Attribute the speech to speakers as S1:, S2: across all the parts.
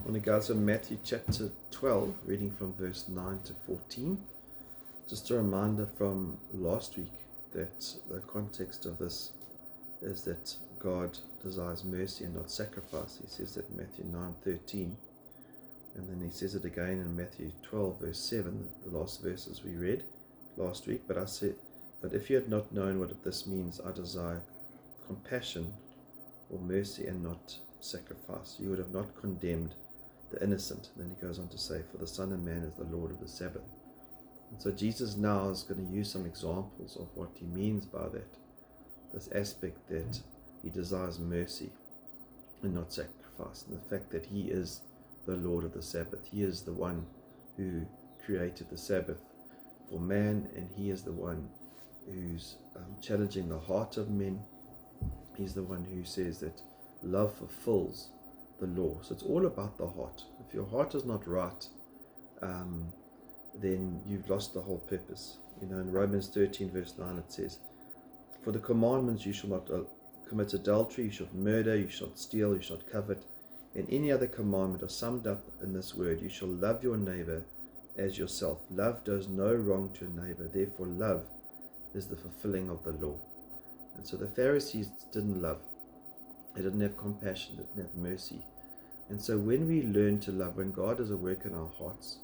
S1: I want to go to Matthew chapter 12, reading from verse 9 to 14. Just a reminder from last week that the context of this is that God desires mercy and not sacrifice. He says that in Matthew 9:13, and then he says it again in Matthew 12, verse 7, the last verses we read last week. But I said, but if you had not known what this means, I desire compassion or mercy and not sacrifice, you would have not condemned the innocent. Then he goes on to say, for the Son of Man is the Lord of the Sabbath. And so Jesus now is going to use some examples of what he means by that, this aspect that he desires mercy and not sacrifice, and the fact that he is the Lord of the Sabbath. He is the one who created the Sabbath for man, and he is the one who's challenging the heart of men. He's the one who says that love fulfills the law. So it's all about the heart. If your heart is not right, then you've lost the whole purpose. You know, in Romans 13 verse 9 it says, for the commandments, you shall not commit adultery, you shall not murder, you shall not steal, you shall not covet, and any other commandment are summed up in this word, you shall love your neighbor as yourself. Love does no wrong to a neighbor, therefore love is the fulfilling of the law. And so the Pharisees didn't love. They didn't have compassion, they didn't have mercy. And so when we learn to love, when God does a work in our hearts,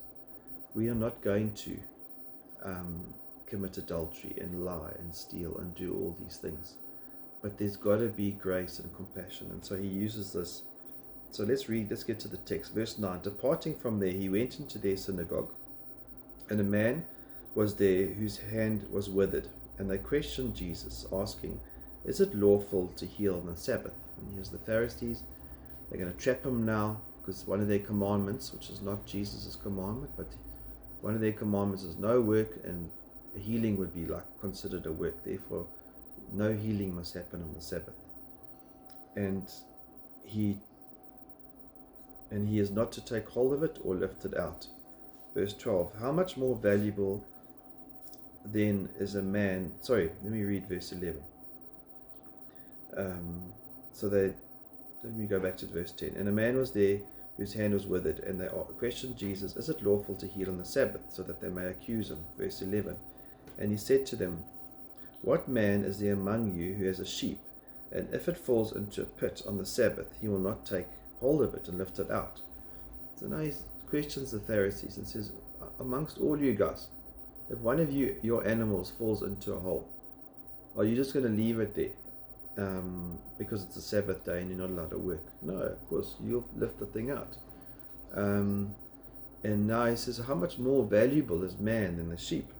S1: we are not going to commit adultery and lie and steal and do all these things. But there's got to be grace and compassion. And so he uses this. So let's get to the text. Verse 9, departing from there, he went into their synagogue, and a man was there whose hand was withered. And they questioned Jesus, asking, is it lawful to heal on the Sabbath? And here's the Pharisees. They're going to trap him now, because one of their commandments, which is not Jesus' commandment, but one of their commandments is no work, and healing would be like considered a work. Therefore, no healing must happen on the Sabbath. And he is not to take hold of it or lift it out. Verse 12, how much more valuable then is a man, let me read verse 11. Let me go back to verse 10. And a man was there whose hand was withered, and they questioned Jesus, is it lawful to heal on the Sabbath, so that they may accuse him? Verse 11, and he said to them, what man is there among you who has a sheep, and if it falls into a pit on the Sabbath, he will not take hold of it and lift it out? So now he questions the Pharisees and says, amongst all you guys, if one of you, your animals, falls into a hole, are you just going to leave it there because it's a Sabbath day and you're not allowed to work? No, of course, you'll lift the thing out. And now he says, how much more valuable is man than the sheep?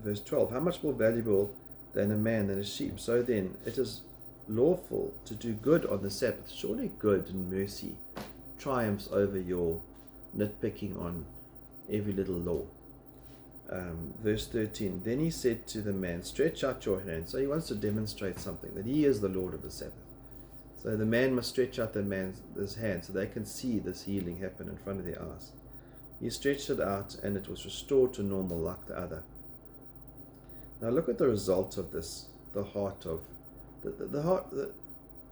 S1: Verse 12, how much more valuable than a man than a sheep? So then it is lawful to do good on the Sabbath. Surely good and mercy triumphs over your nitpicking on every little law. Verse 13, then he said to the man, stretch out your hand. So he wants to demonstrate something, that he is the Lord of the Sabbath. So the man must stretch out his hand so they can see this healing happen in front of their eyes. He stretched it out, and it was restored to normal like the other. Now look at the result of this, the heart of the heart.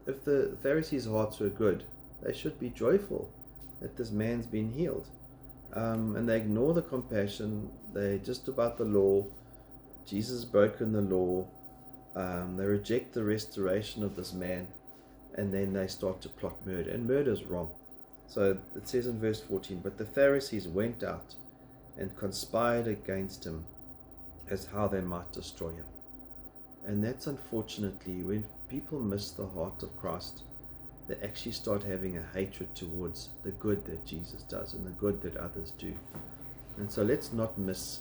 S1: If the Pharisees' hearts were good, they should be joyful that this man's been healed. And they ignore the compassion. They're just about the law. Jesus has broken the law. They reject the restoration of this man, and then they start to plot murder. And murder is wrong. So it says in verse 14, but the Pharisees went out and conspired against him as how they might destroy him. And that's unfortunately when people miss the heart of Christ, they actually start having a hatred towards the good that Jesus does and the good that others do. And so let's not miss,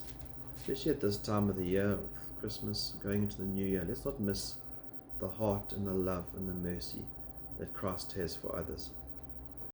S1: especially at this time of the year, with Christmas going into the new year, let's not miss the heart and the love and the mercy that Christ has for others.